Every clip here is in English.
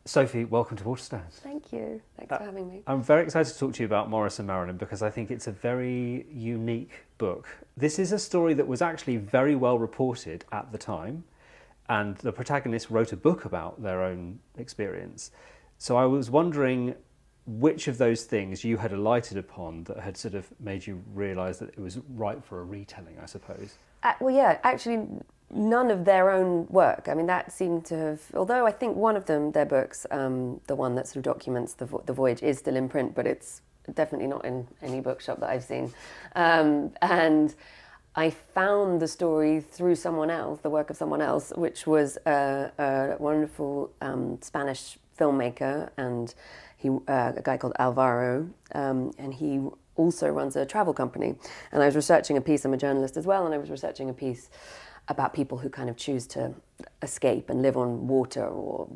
Sophie, welcome to Waterstones. Thank you. Thanks for having me. I'm very excited to talk to you about Maurice and Maralyn because I think it's a very unique book. This is a story that was actually very well reported at the time, and the protagonist wrote a book about their own experience. So I was wondering which of those things you had alighted upon that had sort of made you realise that it was right for a retelling, I suppose. Actually, none of their own work. I mean, that seemed to have, although I think one of them, their books, the one that sort of documents the voyage, is still in print, but it's definitely not in any bookshop that I've seen. And I found the story through someone else, the work of someone else, which was a wonderful Spanish filmmaker, and a guy called Alvaro, and he also runs a travel company. And I was researching a piece, I'm a journalist as well, and I was researching a piece about people who kind of choose to escape and live on water, or,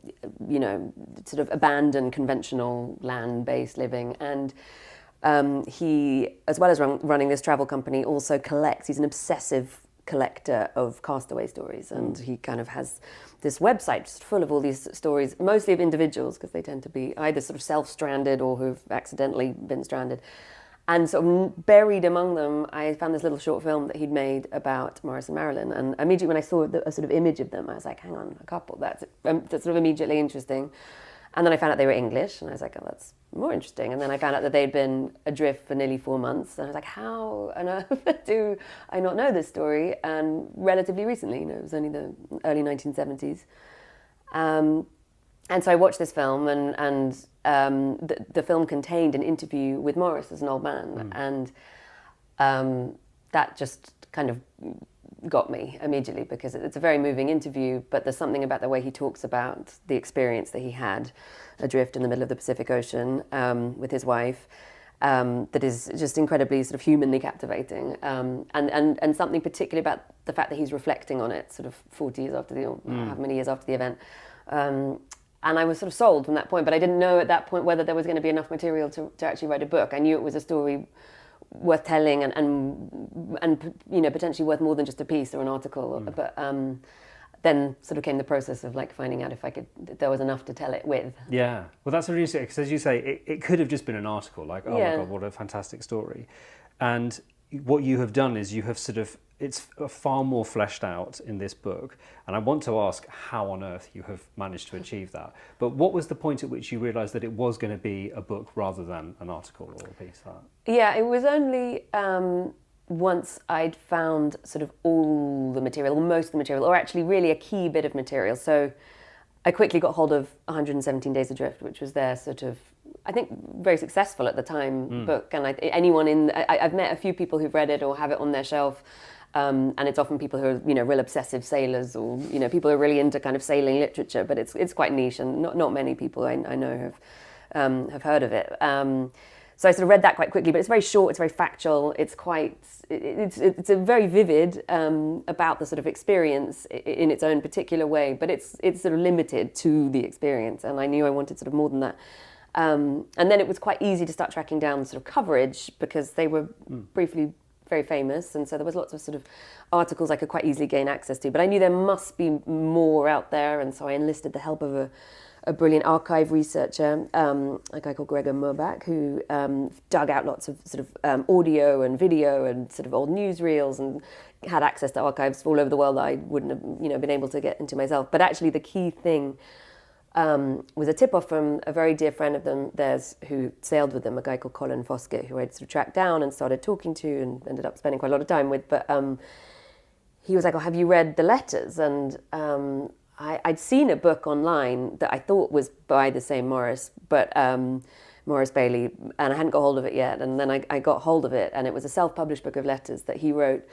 you know, sort of abandon conventional land-based living. And he, as well as running this travel company, also collects, he's an obsessive collector of castaway stories, and he kind of has this website just full of all these stories, mostly of individuals, because they tend to be either sort of self-stranded or who've accidentally been stranded. And sort of buried among them, I found this little short film that he'd made about Maurice and Maralyn. And immediately when I saw a sort of image of them, I was like, hang on, a couple, that's sort of immediately interesting. And then I found out they were English, and I was like, oh, that's more interesting. And then I found out that they'd been adrift for nearly 4 months. And I was like, how on earth do I not know this story? And relatively recently, you know, it was only the early 1970s. And so I watched this film, and the film contained an interview with Maurice as an old man. And that just kind of got me immediately, because it's a very moving interview, but there's something about the way he talks about the experience that he had adrift in the middle of the Pacific Ocean with his wife that is just incredibly sort of humanly captivating, and something particularly about the fact that he's reflecting on it sort of 40 years after however many years after the event. And I was sort of sold from that point, but I didn't know at that point whether there was going to be enough material to actually write a book. I knew it was a story worth telling and you know, potentially worth more than just a piece or an article. But then sort of came the process of like finding out if there was enough to tell it with. Yeah, well, that's really interesting, because as you say, it could have just been an article, like, oh my God, what a fantastic story. And what you have done is you have sort of, it's far more fleshed out in this book, and I want to ask how on earth you have managed to achieve that. But what was the point at which you realised that it was going to be a book rather than an article or a piece? Yeah, it was only once I'd found sort of all the material, or most of the material, or actually really a key bit of material. So I quickly got hold of 117 Days Adrift, which was their sort of, I think, very successful at the time book. And I've met a few people who've read it or have it on their shelf. And it's often people who are, you know, real obsessive sailors, or, you know, people who are really into kind of sailing literature, but it's quite niche, and not many people I know have heard of it. So I sort of read that quite quickly, but it's very short, it's very factual, it's a very vivid about the sort of experience in its own particular way, but it's sort of limited to the experience, and I knew I wanted sort of more than that. And then it was quite easy to start tracking down sort of coverage, because they were briefly very famous, and so there was lots of sort of articles I could quite easily gain access to, but I knew there must be more out there, and so I enlisted the help of a brilliant archive researcher, a guy called Gregor Murbach, who dug out lots of sort of audio and video and sort of old newsreels, and had access to archives all over the world that I wouldn't have, you know, been able to get into myself. But actually the key thing was a tip-off from a very dear friend of theirs who sailed with them, a guy called Colin Foskett, who I'd sort of tracked down and started talking to and ended up spending quite a lot of time with. But he was like, oh, have you read the letters? And I'd seen a book online that I thought was by the same Maurice, but Maurice Bailey, and I hadn't got hold of it yet. And then I got hold of it, and it was a self-published book of letters that he wrote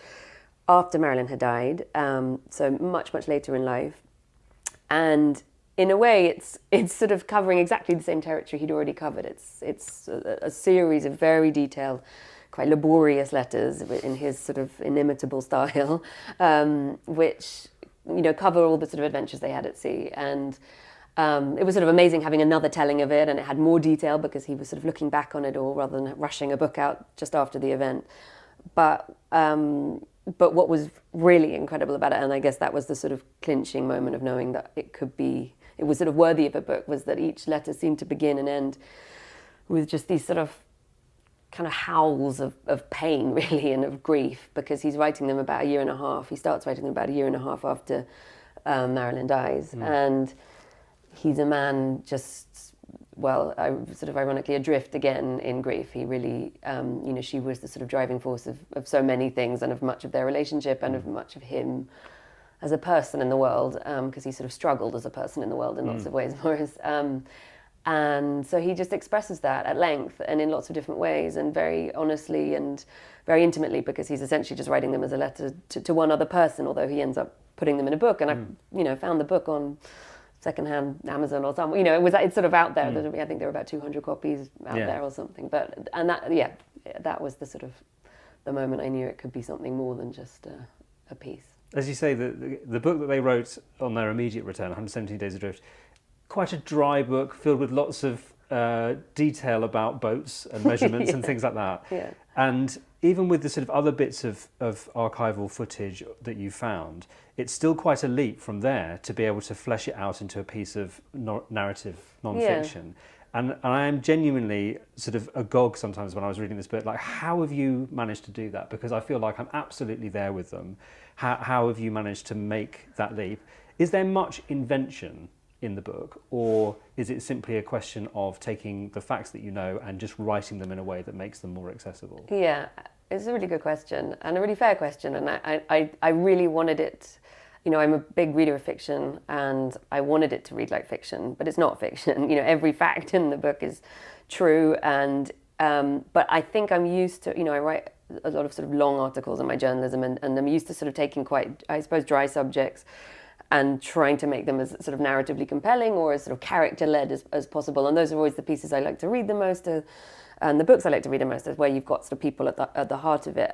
after Maralyn had died, so much, much later in life. And in a way, it's sort of covering exactly the same territory he'd already covered. It's a series of very detailed, quite laborious letters in his sort of inimitable style, which, you know, cover all the sort of adventures they had at sea. And it was sort of amazing having another telling of it, and it had more detail because he was sort of looking back on it all rather than rushing a book out just after the event. But what was really incredible about it, and I guess that was the sort of clinching moment of knowing that it could it was sort of worthy of a book was that each letter seemed to begin and end with just these sort of kind of howls of pain, really, and of grief, because he's writing them about a year and a half. He starts writing them about a year and a half after Maralyn dies. And he's a man just, well, sort of ironically adrift again in grief. He really, she was the sort of driving force of so many things, and of much of their relationship, and of much of him as a person in the world, because he sort of struggled as a person in the world in lots of ways, Maurice. And so he just expresses that at length and in lots of different ways, and very honestly and very intimately, because he's essentially just writing them as a letter to one other person, although he ends up putting them in a book. And I found the book on secondhand Amazon or something. It's sort of out there. I think there were about 200 copies out there or something. That was the sort of the moment I knew it could be something more than just a piece. As you say, the book that they wrote on their immediate return, 117 Days Adrift, quite a dry book filled with lots of detail about boats and measurements and things like that. Yeah. And even with the sort of other bits of archival footage that you found, it's still quite a leap from there to be able to flesh it out into a piece of narrative nonfiction. And I am genuinely sort of agog sometimes when I was reading this book, like, how have you managed to do that? Because I feel like I'm absolutely there with them. How have you managed to make that leap? Is there much invention in the book, or is it simply a question of taking the facts that you know and just writing them in a way that makes them more accessible? Yeah, it's a really good question, and a really fair question, and I really wanted it. I'm a big reader of fiction, and I wanted it to read like fiction, but it's not fiction. Every fact in the book is true, and but I think I'm used to, I write a lot of sort of long articles in my journalism, and I'm used to sort of taking quite, I suppose, dry subjects and trying to make them as sort of narratively compelling or as sort of character-led as possible. And those are always the pieces I like to read the most, and the books I like to read the most, is where you've got sort of people at the heart of it.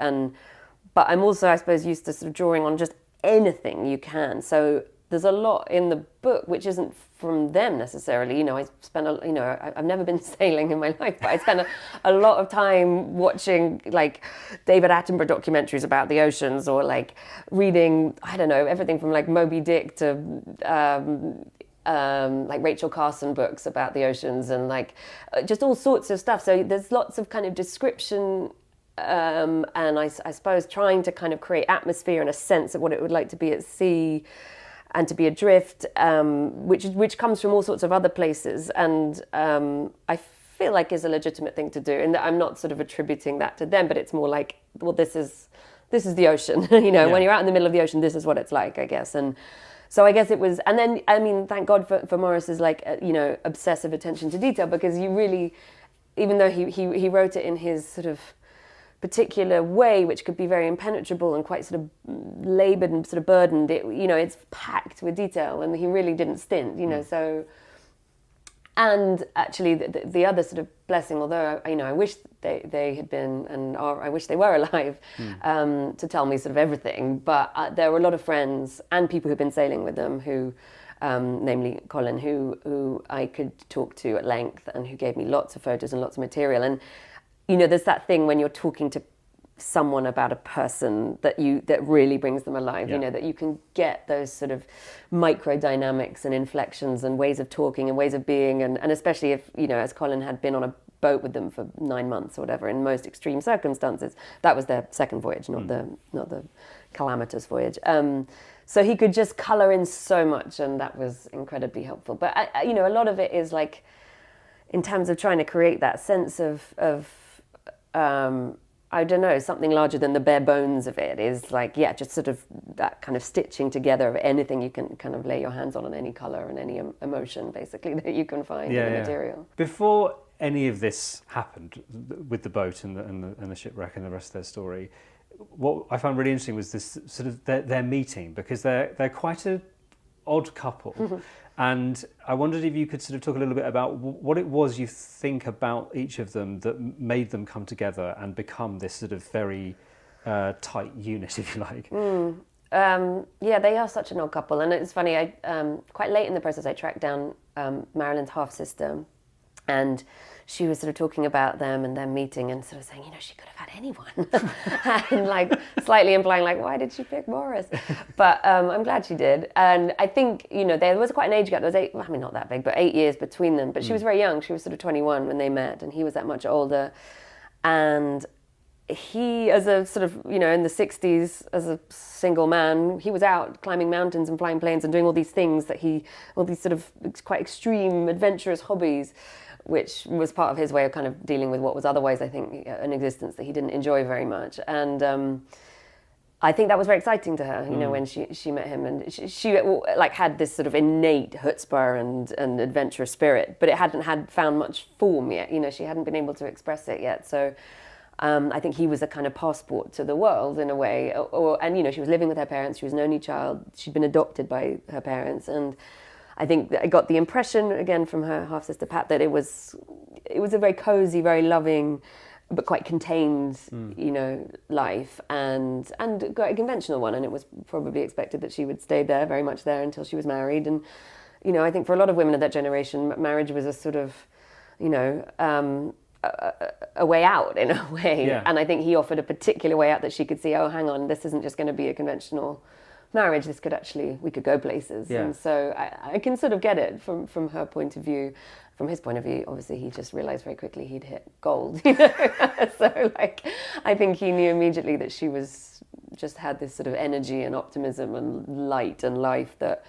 But I'm also, I suppose, used to sort of drawing on just anything you can. So there's a lot in the book which isn't from them necessarily. I spent I've never been sailing in my life, but I spent a lot of time watching like David Attenborough documentaries about the oceans, or like reading, I don't know, everything from like Moby Dick to like Rachel Carson books about the oceans, and like just all sorts of stuff. So there's lots of kind of description, and I suppose trying to kind of create atmosphere and a sense of what it would like to be at sea and to be adrift, which comes from all sorts of other places, and I feel like is a legitimate thing to do, and I'm not sort of attributing that to them, but it's more like, well, this is the ocean. When you're out in the middle of the ocean, this is what it's like, I guess. And so I guess it was, and then, I mean, thank God for Maurice's like, obsessive attention to detail, because you really, even though he wrote it in his sort of particular way, which could be very impenetrable and quite sort of laboured and sort of burdened, it's packed with detail, and he really didn't stint, so. And actually the other sort of blessing, although I wish they had been, and I wish they were alive, to tell me sort of everything, but there were a lot of friends and people who've been sailing with them who, namely Colin, who I could talk to at length, and who gave me lots of photos and lots of material. And there's that thing when you're talking to someone about a person that really brings them alive, that you can get those sort of micro dynamics and inflections and ways of talking and ways of being, and especially if, as Colin had been on a boat with them for 9 months or whatever, in most extreme circumstances. That was their second voyage, not the calamitous voyage. So he could just colour in so much, and that was incredibly helpful. But a lot of it is like, in terms of trying to create that sense of I don't know, something larger than the bare bones of it, is like, just sort of that kind of stitching together of anything you can kind of lay your hands on any colour and any emotion, basically, that you can find in the material. Before any of this happened with the boat and the shipwreck and the rest of their story, what I found really interesting was this sort of their meeting, because they're quite an odd couple. And I wondered if you could sort of talk a little bit about what it was you think about each of them that made them come together and become this sort of very tight unit, if you like. They are such an odd couple. And it's funny, quite late in the process, I tracked down Maralyn's half-sister, And she was sort of talking about them and their meeting and sort of saying, she could have had anyone. And like slightly implying like, why did she pick Maurice? But I'm glad she did. And I think, there was quite an age gap. There was not that big, but 8 years between them. But she was very young. She was sort of 21 when they met and he was that much older. And he, as a sort of, in the 60s, as a single man, he was out climbing mountains and flying planes and doing all these things all these sort of quite extreme, adventurous hobbies, which was part of his way of kind of dealing with what was otherwise, I think, an existence that he didn't enjoy very much. And I think that was very exciting to her, when she met him. And she like had this sort of innate chutzpah and adventurous spirit, but it hadn't found much form yet. She hadn't been able to express it yet. So I think he was a kind of passport to the world in a way. And she was living with her parents. She was an only child. She'd been adopted by her parents. And I think that I got the impression, again, from her half-sister Pat, that it was a very cozy, very loving, but quite contained, life and quite a conventional one. And it was probably expected that she would stay there, very much there, until she was married. And, I think for a lot of women of that generation, marriage was a sort of, a way out in a way. Yeah. And I think he offered a particular way out that she could see, oh, hang on, this isn't just going to be a conventional marriage, we could go places. Yeah. And so I can sort of get it from her point of view. From his point of view, obviously he just realised very quickly he'd hit gold, So I think he knew immediately that she had this sort of energy and optimism and light and life that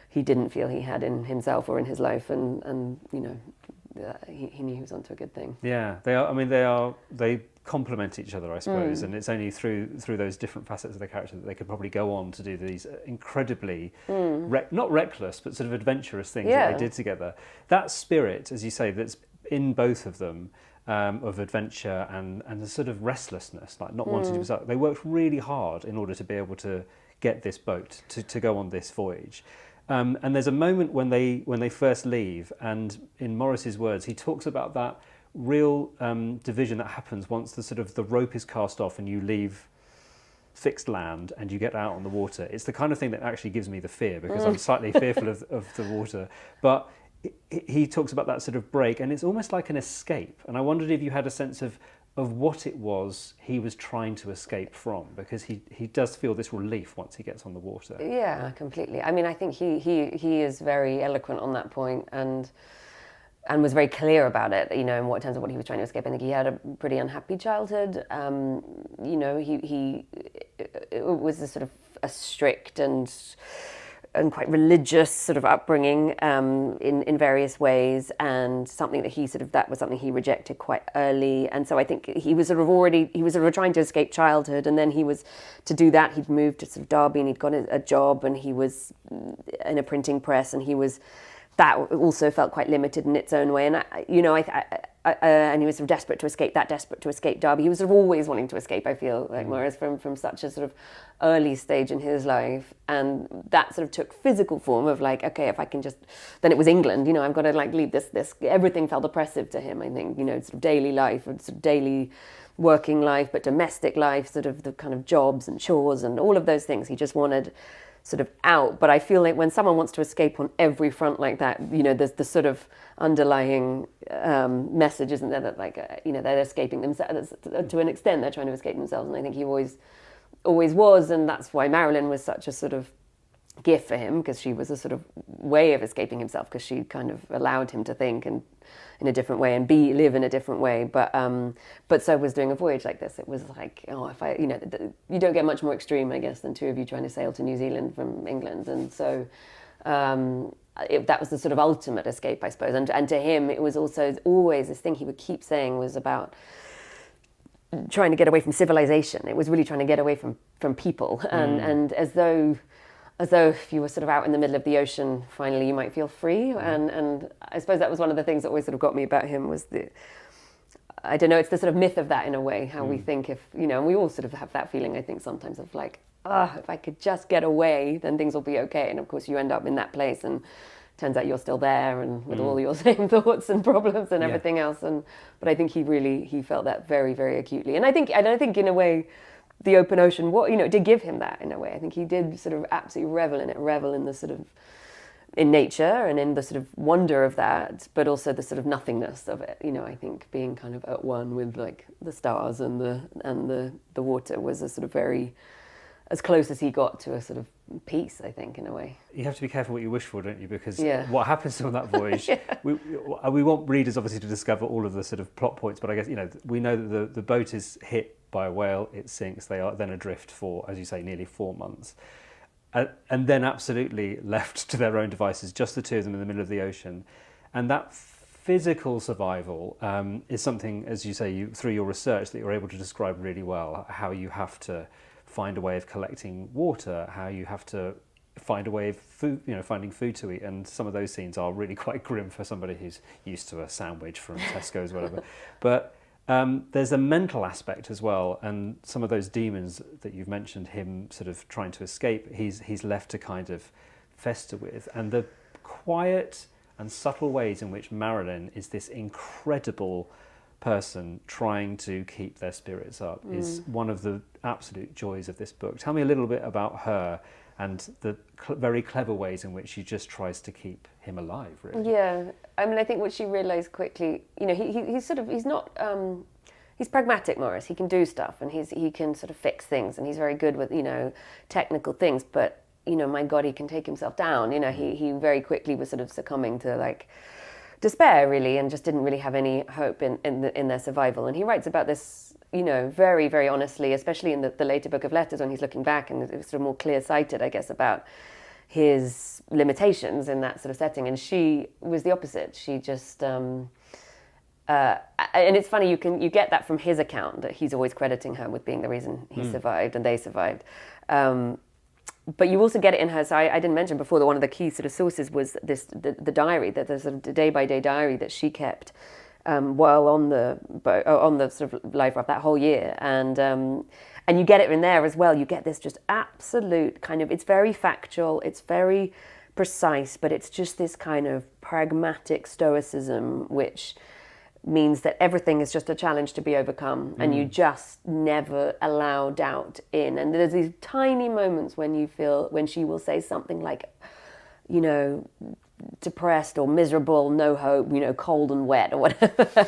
he didn't feel he had in himself or in his life, and he knew he was onto a good thing. Yeah, they complement each other, I suppose, and it's only through those different facets of the character that they could probably go on to do these incredibly not reckless but sort of adventurous things that they did together. That spirit, as you say, that's in both of them, of adventure and a sort of restlessness, like not wanting to be stuck. They worked really hard in order to be able to get this boat to go on this voyage. And there's a moment when they first leave, and in Maurice's words, he talks about that real division that happens once the rope is cast off and you leave fixed land and you get out on the water. It's the kind of thing that actually gives me the fear, because I'm slightly fearful of the water. But he talks about that sort of break, and it's almost like an escape. And I wondered if you had a sense of what it was he was trying to escape from, because he does feel this relief once he gets on the water. Yeah, completely. I mean, I think he is very eloquent on that point and was very clear about it, in terms of what he was trying to escape. I think he had a pretty unhappy childhood. He was a sort of a strict and quite religious sort of upbringing in various ways, and something that was something he rejected quite early. And so I think he was sort of trying to escape childhood, and then to do that he'd moved to sort of Derby, and he'd got a job, and he was in a printing press, and that also felt quite limited in its own way. And and he was sort of desperate to escape Derby. He was sort of always wanting to escape, I feel like, Maurice, from such a sort of early stage in his life. And that sort of took physical form of like, okay, if I can then it was England, I've got to like leave this. Everything felt oppressive to him, I think, sort of daily life, sort of daily working life, but domestic life, sort of the kind of jobs and chores and all of those things. He just wanted sort of out. But I feel like when someone wants to escape on every front like that, there's the sort of underlying message, isn't there, that like they're escaping themselves to an extent. They're trying to escape themselves, and I think he always was, and that's why Maralyn was such a sort of gift for him, because she was a sort of way of escaping himself, because she kind of allowed him to think and in a different way and live in a different way. But so was doing a voyage like this. It was like, you don't get much more extreme, I guess, than two of you trying to sail to New Zealand from England. And so that was the sort of ultimate escape, I suppose. And to him, it was also always this thing he would keep saying was about trying to get away from civilization. It was really trying to get away from people, and as though if you were sort of out in the middle of the ocean, finally you might feel free. And I suppose that was one of the things that always sort of got me about him, was I don't know, it's the sort of myth of that in a way, how we think and we all sort of have that feeling, I think, sometimes of like, if I could just get away, then things will be okay. And of course you end up in that place, and turns out you're still there, and with all your same thoughts and problems and everything else. But I think he felt that very, very acutely. And I think in a way, the open ocean, did give him that in a way. I think he did sort of absolutely revel in the sort of in nature and in the sort of wonder of that, but also the sort of nothingness of it. I think being kind of at one with like the stars and the water was a sort of very, as close as he got to a sort of peace, I think, in a way. You have to be careful what you wish for, don't you? Because Yeah. what happens on that voyage, we want readers obviously to discover all of the sort of plot points, but I guess, we know that the boat is hit by a whale, it sinks, they are then adrift for, as you say, nearly 4 months. And then absolutely left to their own devices, just the two of them in the middle of the ocean. And that physical survival is something, as you say, through your research, that you're able to describe really well, how you have to find a way of collecting water, how you have to find a way of food, finding food to eat. And some of those scenes are really quite grim for somebody who's used to a sandwich from Tesco's or whatever. But there's a mental aspect as well, and some of those demons that you've mentioned, him sort of trying to escape, he's left to kind of fester with. And the quiet and subtle ways in which Maralyn is this incredible person trying to keep their spirits up is one of the absolute joys of this book. Tell me a little bit about her and the very clever ways in which she just tries to keep him alive, really. Yeah, I mean, I think what she realised quickly, he's pragmatic, Maurice. He can do stuff and he can sort of fix things, and he's very good with, technical things, but, my God, he can take himself down. He very quickly was sort of succumbing to like despair, really, and just didn't really have any hope in their survival. And he writes about this, very, very honestly, especially in the later book of letters when he's looking back and it's sort of more clear-sighted, I guess, about his limitations in that sort of setting. And she was the opposite. She just, and it's funny, you get that from his account, that he's always crediting her with being the reason he survived and they survived. But you also get it in her. So I didn't mention before that one of the key sort of sources was the diary, that the sort of day-by-day diary that she kept while on the boat, on the sort of life raft that whole year, and you get it in there as well. You get this just absolute kind of, it's very factual, it's very precise, but it's just this kind of pragmatic stoicism, which means that everything is just a challenge to be overcome, and you just never allow doubt in. And there's these tiny moments when she will say something like, depressed or miserable, no hope, cold and wet or whatever.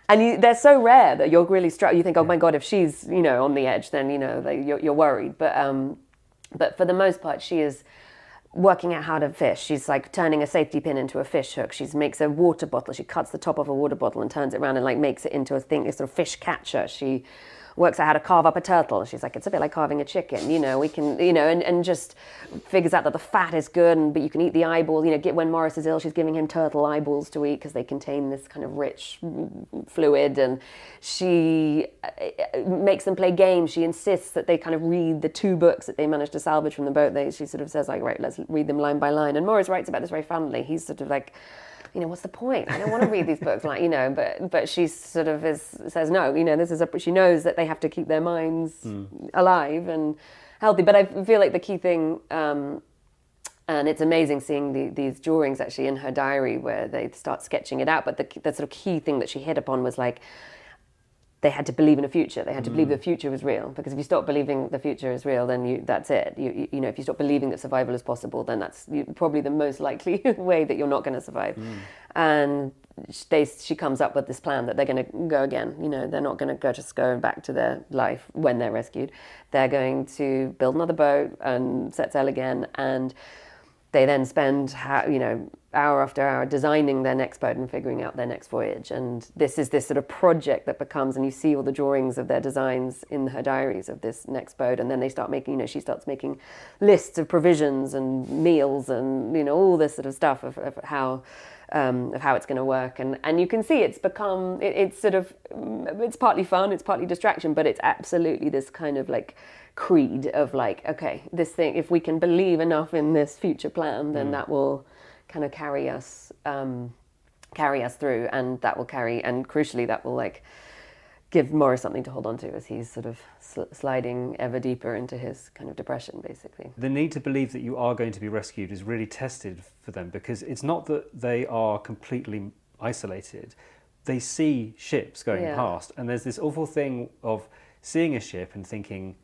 And they're so rare that you're really struck. You think, oh my God, if she's, on the edge, then, you're worried. But for the most part, she is working out how to fish. She's like turning a safety pin into a fish hook. She makes a water bottle. She cuts the top of a water bottle and turns it around and like makes it into a sort of fish catcher. She works out how to carve up a turtle. She's like, it's a bit like carving a chicken, we can, and just figures out that the fat is good, but you can eat the eyeballs. When Maurice is ill, she's giving him turtle eyeballs to eat because they contain this kind of rich fluid, and she makes them play games. She insists that they kind of read the 2 books that they managed to salvage from the boat. She sort of says like, right, let's read them line by line. And Maurice writes about this very fondly. He's sort of like, what's the point? I don't want to read these books, but she sort of says no, she knows that they have to keep their minds alive and healthy. But I feel like the key thing, and it's amazing seeing these drawings actually in her diary where they start sketching it out, but the sort of key thing that she hit upon was like, they had to believe in a future. They had to believe the future was real, because if you stop believing the future is real, then that's it. If you stop believing that survival is possible, then that's probably the most likely way that you're not going to survive. And she comes up with this plan that they're going to go again. They're not going to go back to their life when they're rescued. They're going to build another boat and set sail again. And they then spend, hour after hour designing their next boat and figuring out their next voyage. And this is this sort of project that becomes, and you see all the drawings of their designs in her diaries of this next boat. And then they start making, she starts making lists of provisions and meals and, all this sort of stuff of how it's going to work. And you can see it's become, it's sort of, it's partly fun, it's partly distraction, but it's absolutely this kind of like creed of like, okay, this thing, if we can believe enough in this future plan, then that will kind of carry us through, and that will carry, and crucially that will like give Maurice something to hold on to as he's sort of sliding ever deeper into his kind of depression, basically. The need to believe that you are going to be rescued is really tested for them, because it's not that they are completely isolated. They see ships going past, and there's this awful thing of seeing a ship and thinking,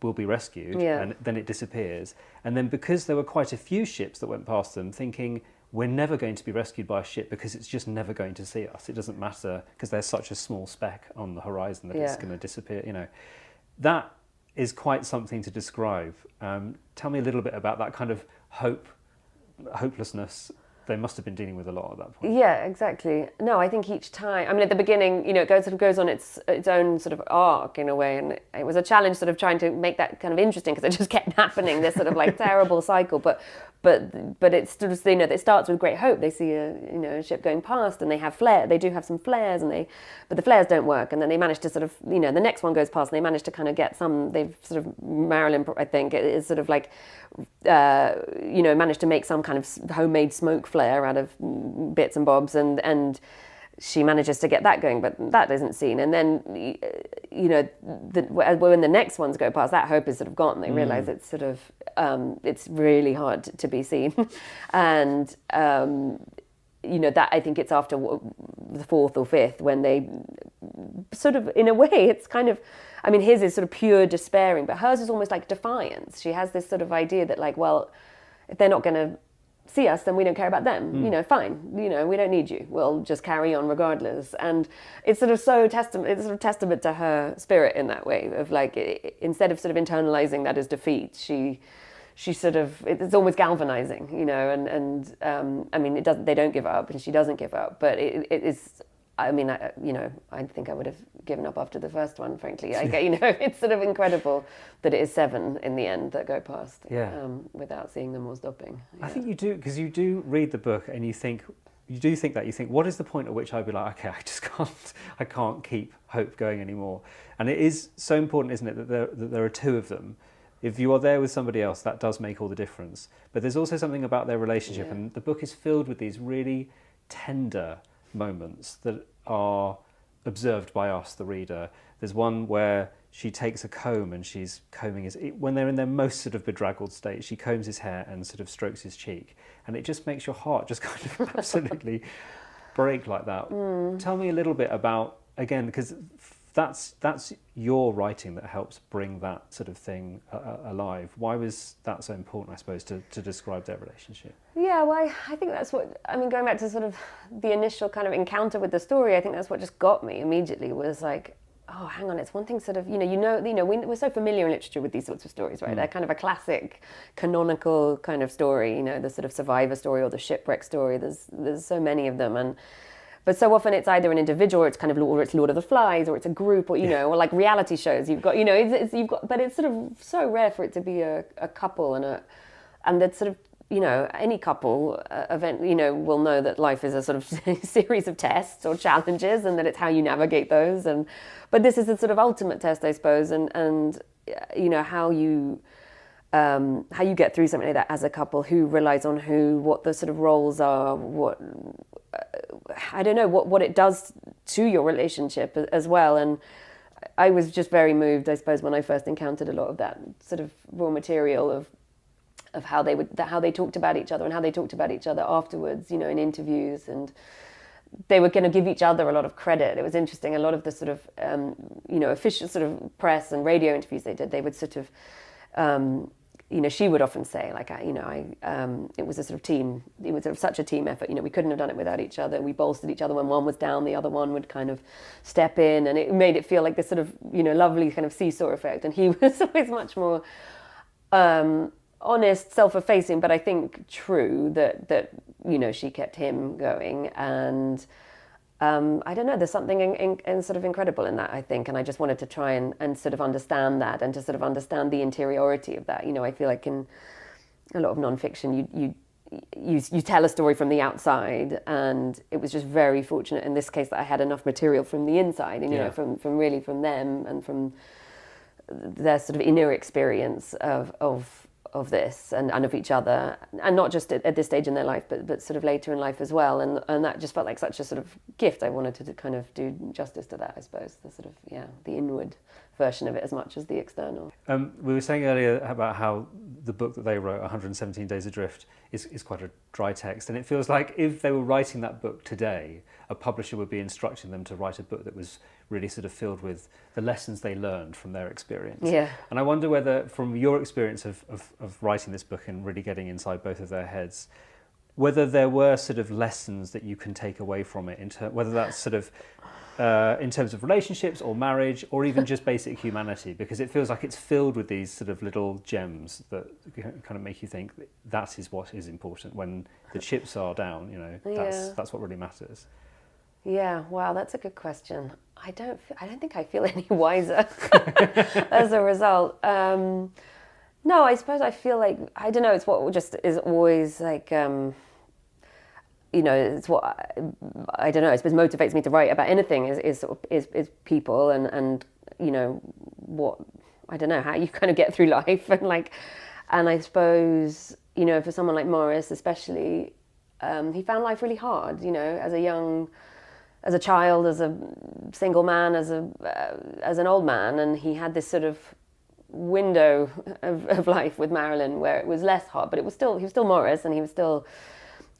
will be rescued, Yeah. and then it disappears. And then because there were quite a few ships that went past them, thinking we're never going to be rescued by a ship because it's just never going to see us. It doesn't matter because there's such a small speck on the horizon that it's Yeah. going to disappear. You know, that is quite something to describe. Tell me a little bit about that kind of hopelessness. They must have been dealing with a lot at that point. Yeah, exactly. No, I think each time, I mean, at the beginning, you know, it goes on its own sort of arc in a way, and it was a challenge sort of trying to make that kind of interesting because it just kept happening, this sort of like terrible cycle. But it's sort of, you know, it starts with great hope. They see a ship going past, and they do have some flares, but the flares don't work, and then they manage to sort of, you know, the next one goes past, and they manage to kind of get they've sort of, Maralyn, I think, is sort of like, managed to make some kind of homemade smoke flare out of bits and bobs, and she manages to get that going, but that isn't seen. And then, you know, when the next ones go past, that hope is sort of gone. They realise it's sort of, it's really hard to be seen. And, you know, that I think it's after the fourth or fifth when they sort of, in a way, it's kind of, I mean, his is sort of pure despairing, but hers is almost like defiance. She has this sort of idea that, like, well, if they're not going to see us, then we don't care about them. You know, fine. You know, we don't need you. We'll just carry on regardless. And it's sort of testament to her spirit in that way of like, instead of sort of internalizing that as defeat, she sort of, it's almost galvanizing, you know, and I mean, they don't give up, and she doesn't give up, but it is, I mean, I think I would have given up after the first one, frankly. You know, it's sort of incredible that it is 7 in the end that go past, without seeing them or stopping. Yeah. I think you do, because you do read the book and you think, what is the point at which I'd be like, okay, I can't keep hope going anymore. And it is so important, isn't it, that there are two of them. If you are there with somebody else, that does make all the difference. But there's also something about their relationship, and the book is filled with these really tender moments that are observed by us, the reader. There's one where she takes a comb and she's combing when they're in their most sort of bedraggled state, she combs his hair and sort of strokes his cheek, and it just makes your heart just kind of absolutely break like that. Tell me a little bit about, again, because that's your writing that helps bring that sort of thing alive. Why was that so important, I suppose, to describe their relationship? Yeah, well, I think that's what, I mean, going back to sort of the initial kind of encounter with the story, I think that's what just got me immediately, was like, oh, hang on, it's one thing sort of, we're so familiar in literature with these sorts of stories, right? They're kind of a classic, canonical kind of story, you know, the sort of survivor story or the shipwreck story. There's so many of them, but so often it's either an individual, or it's kind of, or it's Lord of the Flies, or it's a group, or, you know, or like reality shows. You've got, you know, but it's sort of so rare for it to be a couple and that sort of, you know, any couple event, you know, will know that life is a sort of series of tests or challenges, and that it's how you navigate those. But this is the sort of ultimate test, I suppose, and you know, how you get through something like that as a couple, who relies on who, what the sort of roles are, what I don't know, what it does to your relationship as well. And I was just very moved, I suppose, when I first encountered a lot of that sort of raw material of how they talked about each other, and how they talked about each other afterwards, you know, in interviews, and they were going to give each other a lot of credit. It was interesting. A lot of the sort of, you know, official sort of press and radio interviews they did, they would sort of, you know, she would often say, like, it was a sort of team, it was sort of such a team effort, you know, we couldn't have done it without each other. We bolstered each other when one was down, the other one would kind of step in, and it made it feel like this sort of, you know, lovely kind of seesaw effect. And he was always much more honest, self-effacing, but I think true that you know, she kept him going. And I don't know, there's something in sort of incredible in that, I think, and I just wanted to try and sort of understand that, and to sort of understand the interiority of that. You know, I feel like in a lot of nonfiction, you tell a story from the outside, and it was just very fortunate in this case that I had enough material from the inside, and you know, from them, and from their sort of inner experience of of this and of each other, and not just at this stage in their life, but sort of later in life as well. And that just felt like such a sort of gift. I wanted to kind of do justice to that, I suppose, the sort of, the inward version of it as much as the external. We were saying earlier about how the book that they wrote, 117 Days Adrift, is quite a dry text, and it feels like if they were writing that book today, a publisher would be instructing them to write a book that was really sort of filled with the lessons they learned from their experience. Yeah. And I wonder whether, from your experience of writing this book and really getting inside both of their heads, whether there were sort of lessons that you can take away from it, whether that's sort of in terms of relationships or marriage or even just basic humanity, because it feels like it's filled with these sort of little gems that kind of make you think that is what is important when the chips are down, that's what really matters. Yeah, wow, that's a good question. I don't think I feel any wiser as a result. No, I suppose I feel like, I don't know, it's what just is always like, it's what, I don't know, I suppose motivates me to write about anything is people and what, I don't know, how you kind of get through life and I suppose, for someone like Maurice especially, he found life really hard, as a child, as a single man, as an old man, and he had this sort of window of life with Maralyn where it was less hard, but he was still Maurice, and he was still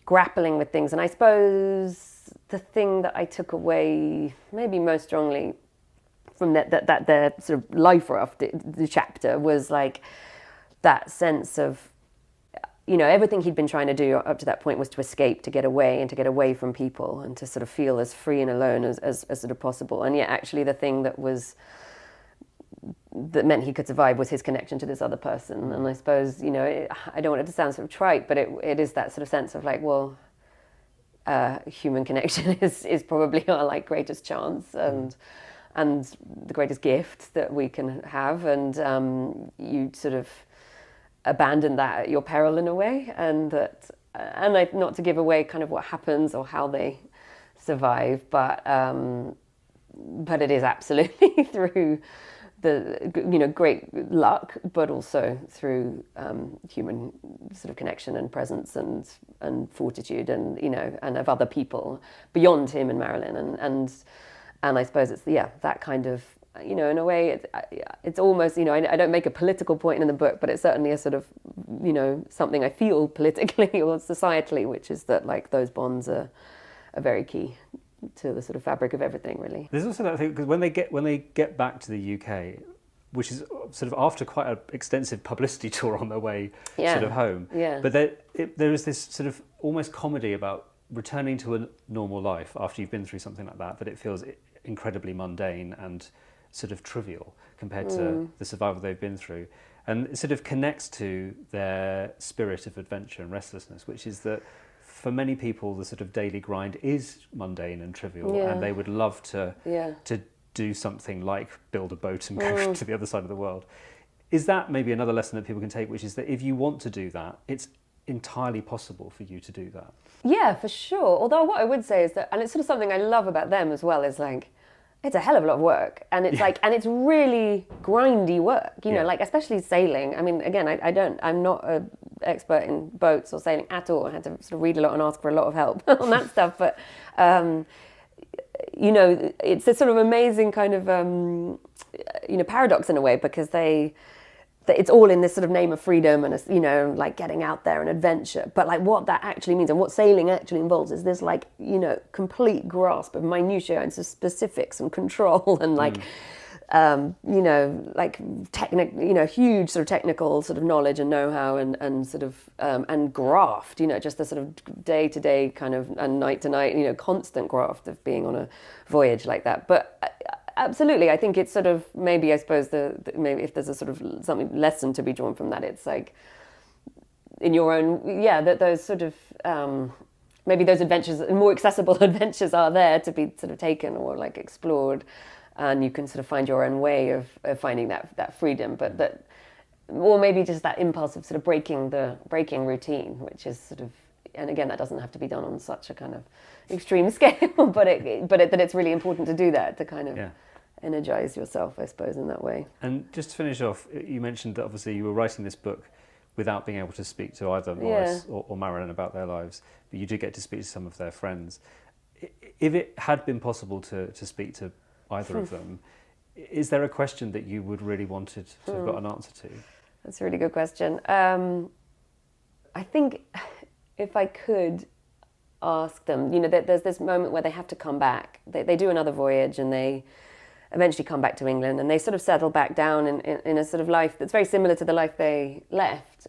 grappling with things. And I suppose the thing that I took away maybe most strongly from that their sort of life raft, the chapter, was like that sense of, everything he'd been trying to do up to that point was to escape, to get away from people, and to sort of feel as free and alone as sort of possible. And yet actually the thing that meant he could survive was his connection to this other person. And I suppose, I don't want it to sound sort of trite, but it is that sort of sense of like, well, human connection is probably our greatest chance and the greatest gift that we can have. And you sort of abandon that at your peril in a way, and not to give away kind of what happens or how they survive, but it is absolutely through the great luck, but also through human sort of connection and presence and fortitude and and of other people beyond him and Maralyn, and I suppose it's that kind of, in a way it's almost, I don't make a political point in the book, but it's certainly a sort of, something I feel politically or societally, which is that those bonds are very key to the sort of fabric of everything, really. There's also that thing, because when they get back to the UK, which is sort of after quite an extensive publicity tour on their way sort of home, but there is this sort of almost comedy about returning to a normal life after you've been through something like that it feels incredibly mundane and sort of trivial compared to the survival they've been through. And it sort of connects to their spirit of adventure and restlessness, which is that for many people the sort of daily grind is mundane and trivial, and they would love to do something like build a boat and go to the other side of the world. Is that maybe another lesson that people can take, which is that if you want to do that, it's entirely possible for you to do that? Yeah, for sure. Although what I would say is that, and it's sort of something I love about them as well, is it's a hell of a lot of work, and it's and it's really grindy work, especially sailing. I mean, again, I'm not an expert in boats or sailing at all. I had to sort of read a lot and ask for a lot of help on that stuff, but it's a sort of amazing kind of paradox in a way, because it's all in this sort of name of freedom and getting out there and adventure, but what that actually means and what sailing actually involves is this complete grasp of minutiae and specifics and control and huge sort of technical sort of knowledge and know-how and sort of and graft, just the sort of day-to-day kind of and night-to-night, constant graft of being on a voyage like that. But absolutely, I think it's sort of, maybe I suppose maybe if there's a sort of something lesson to be drawn from that, it's in your own, that those sort of maybe those adventures, more accessible adventures, are there to be sort of taken or explored, and you can sort of find your own way of finding that freedom, but that, or maybe just that impulse of sort of breaking routine, which is sort of, and again, that doesn't have to be done on such a kind of extreme scale, but that it's really important to do that, to kind of energize yourself, I suppose, in that way. And just to finish off, you mentioned that obviously you were writing this book without being able to speak to either Maurice or Maralyn about their lives, but you did get to speak to some of their friends. If it had been possible to speak to either of them, is there a question that you would really wanted to have got an answer to? That's a really good question. I think if I could ask them, you know, there's this moment where they have to come back. They do another voyage and they eventually come back to England, and they sort of settle back down in a sort of life that's very similar to the life they left.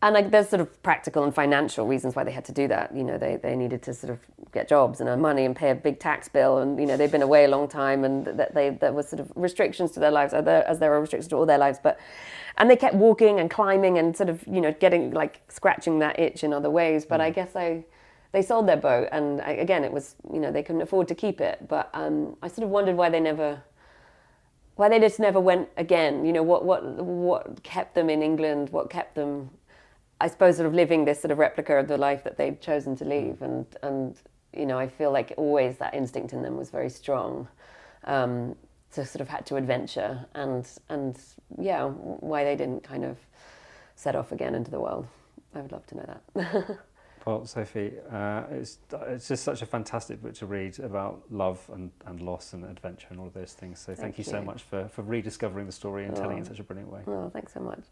And like, there's sort of practical and financial reasons why they had to do that. You know, they needed to sort of get jobs and earn money and pay a big tax bill, and you know, they've been away a long time, and there was sort of restrictions to their lives, as there are restrictions to all their lives. And they kept walking and climbing and sort of, you know, getting like scratching that itch in other ways. But I guess they sold their boat, and again, it was, you know, they couldn't afford to keep it. But I sort of wondered why they just never went again. You know, what kept them in England? What kept them, I suppose, sort of living this sort of replica of the life that they'd chosen to leave. And you know, I feel like always that instinct in them was very strong, to sort of had to adventure, and yeah, why they didn't kind of set off again into the world. I would love to know that. Well, Sophie, it's just such a fantastic book to read about love and loss and adventure and all of those things. So thank you so much for rediscovering the story and telling it in such a brilliant way. Oh, thanks so much.